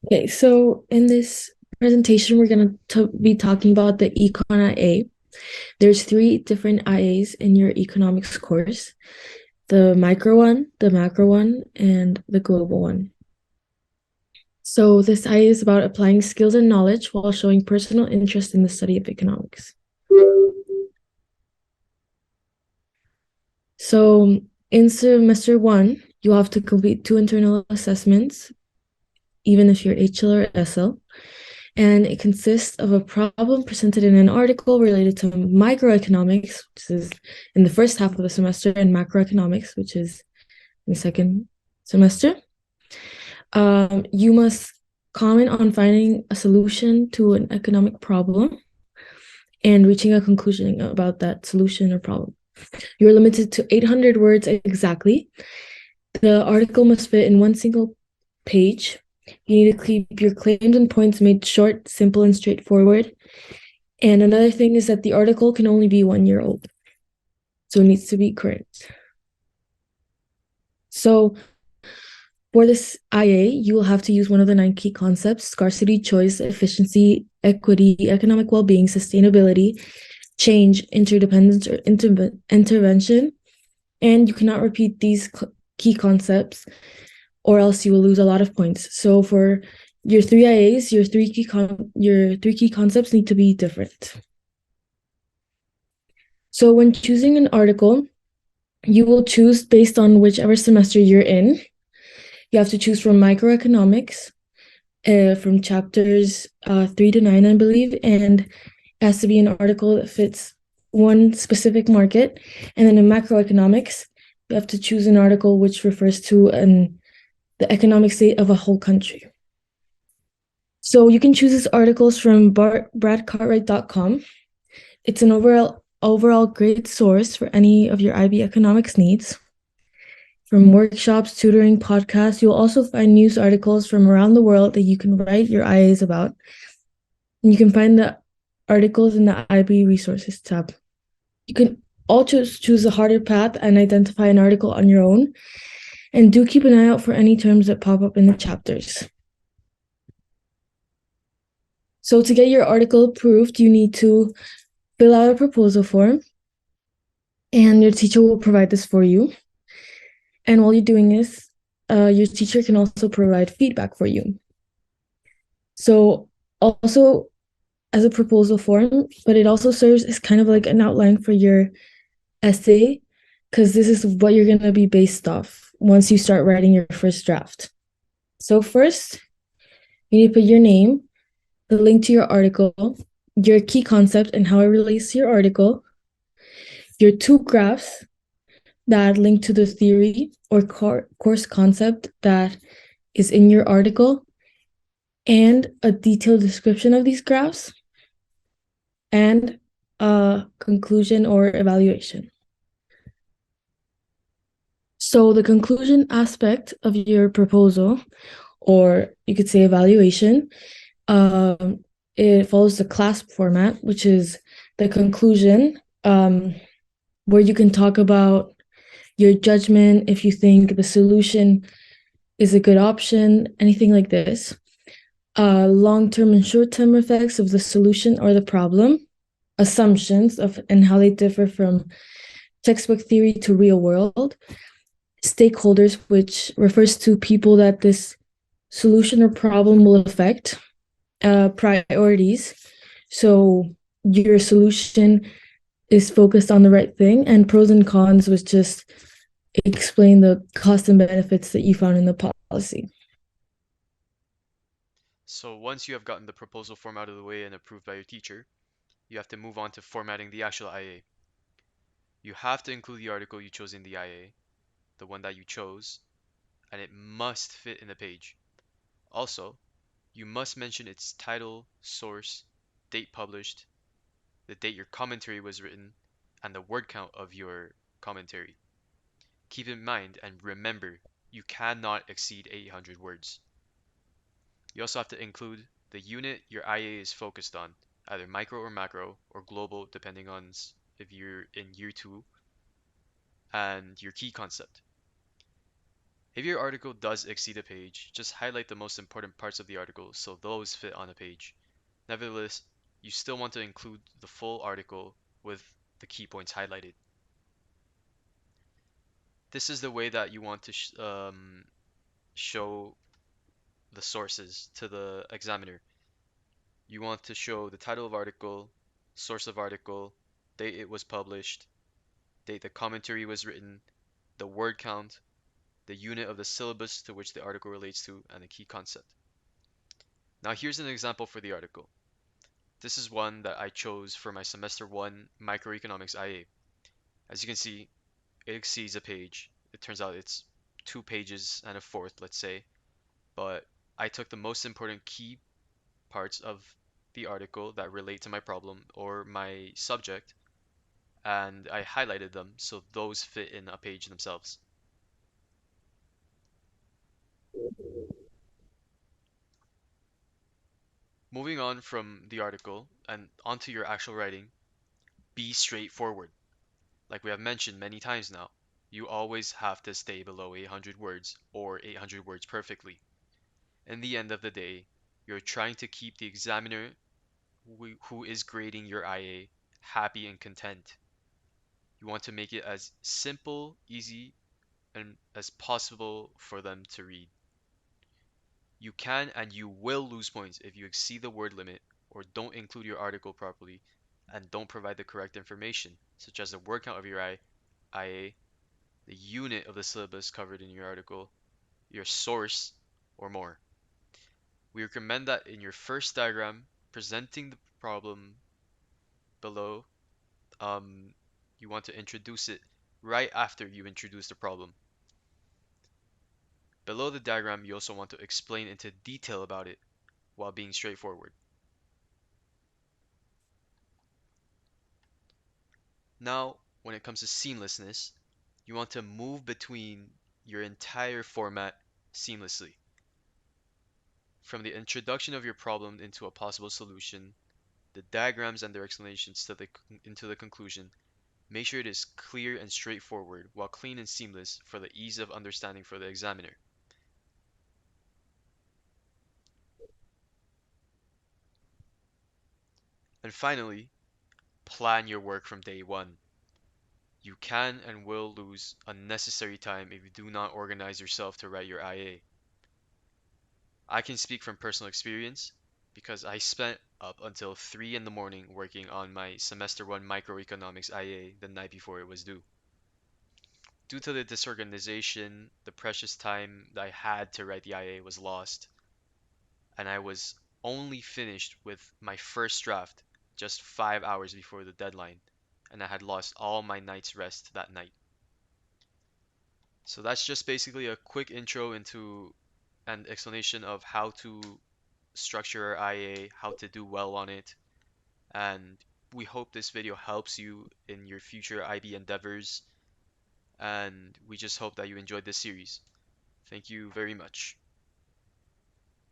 Okay, so in this presentation, we're going to be talking about the Econ IA. There's three different IAs in your economics course: the micro one, the macro one, and the global one. So this IA is about applying skills and knowledge while showing personal interest in the study of economics. So in semester one, you have to complete two internal assessments, even if you're HL or SL. And it consists of a problem presented in an article related to microeconomics, which is in the first half of the semester, and macroeconomics, which is in the second semester. You must comment on finding a solution to an economic problem and reaching a conclusion about that solution or problem. You're limited to 800 words exactly. The article must fit in one single page. You need to keep your claims and points made short, simple, and straightforward. And another thing is that the article can only be 1 year old, so it needs to be current. So for this IA, you will have to use one of the 9 key concepts: scarcity, choice, efficiency, equity, economic well-being, sustainability, change, interdependence, or intervention. And you cannot repeat these key concepts or else you will lose a lot of points. So for your three IAs, your three key concepts need to be different. So when choosing an article, you will choose based on whichever semester you're in. You have to choose from microeconomics, from chapters 3 to 9, I believe, and it has to be an article that fits one specific market. And then in macroeconomics, you have to choose an article which refers to the economic state of a whole country. So you can choose these articles from bradcartwright.com. It's an overall great source for any of your IB economics needs. From workshops, tutoring, podcasts, you'll also find news articles from around the world that you can write your IAs about. And you can find the articles in the IB resources tab. You can also choose the harder path and identify an article on your own. And do keep an eye out for any terms that pop up in the chapters. So to get your article approved, you need to fill out a proposal form, and your teacher will provide this for you. And while you're doing this, your teacher can also provide feedback for you. So also as a proposal form, but it also serves as kind of like an outline for your essay, because this is what you're going to be based off once you start writing your first draft. So first, you need to put your name, the link to your article, your key concept and how it relates to your article, your two graphs that link to the theory or course concept that is in your article, and a detailed description of these graphs, and a conclusion or evaluation. So the conclusion aspect of your proposal, or you could say evaluation, it follows the CLASP format, which is the conclusion, where you can talk about your judgment, if you think the solution is a good option, anything like this. Long-term and short-term effects of the solution or the problem, assumptions of and how they differ from textbook theory to real world, stakeholders, which refers to people that this solution or problem will affect, priorities. So your solution is focused on the right thing, and pros and cons, which just explain the costs and benefits that you found in the policy. So once you have gotten the proposal form out of the way and approved by your teacher, you have to move on to formatting the actual IA. You have to include the article you chose in the IA, the one that you chose, and it must fit in the page. Also, you must mention its title, source, date published, the date your commentary was written, and the word count of your commentary. Keep in mind and remember, you cannot exceed 800 words. You also have to include the unit your IA is focused on, either micro or macro or global, depending on if you're in year 2, and your key concept. If your article does exceed a page, just highlight the most important parts of the article so those fit on a page. Nevertheless, you still want to include the full article with the key points highlighted. This is the way that you want to show the sources to the examiner. You want to show the title of article, source of article, date it was published, date the commentary was written, the word count, the unit of the syllabus to which the article relates to, and the key concept. Now here's an example for the article. This is one that I chose for my semester 1 microeconomics IA. As you can see, it exceeds a page. It turns out it's 2 pages and a fourth, let's say, but I took the most important key parts of the article that relate to my problem or my subject, and I highlighted them so those fit in a page themselves. Moving on from the article and onto your actual writing, be straightforward. Like we have mentioned many times now, you always have to stay below 800 words or 800 words perfectly. In the end of the day, you're trying to keep the examiner who is grading your IA happy and content. You want to make it as simple, easy, and as possible for them to read. You can and you will lose points if you exceed the word limit or don't include your article properly and don't provide the correct information, such as the word count of your IA, the unit of the syllabus covered in your article, your source, or more. We recommend that in your first diagram presenting the problem below, um, you want to introduce it right after you introduce the problem. Below the diagram, you also want to explain into detail about it while being straightforward. Now, when it comes to seamlessness, you want to move between your entire format seamlessly. From the introduction of your problem into a possible solution, the diagrams and their explanations into the conclusion, make sure it is clear and straightforward while clean and seamless for the ease of understanding for the examiner. And finally, plan your work from day one. You can and will lose unnecessary time if you do not organize yourself to write your IA. I can speak from personal experience because I spent up until 3 in the morning working on my semester 1 microeconomics IA the night before it was due. Due to the disorganization, the precious time that I had to write the IA was lost, and I was only finished with my first draft just 5 hours before the deadline, and I had lost all my night's rest that night. So that's just basically a quick intro into an explanation of how to structure our IA, how to do well on it, and we hope this video helps you in your future IB endeavors, and we just hope that you enjoyed this series. Thank you very much.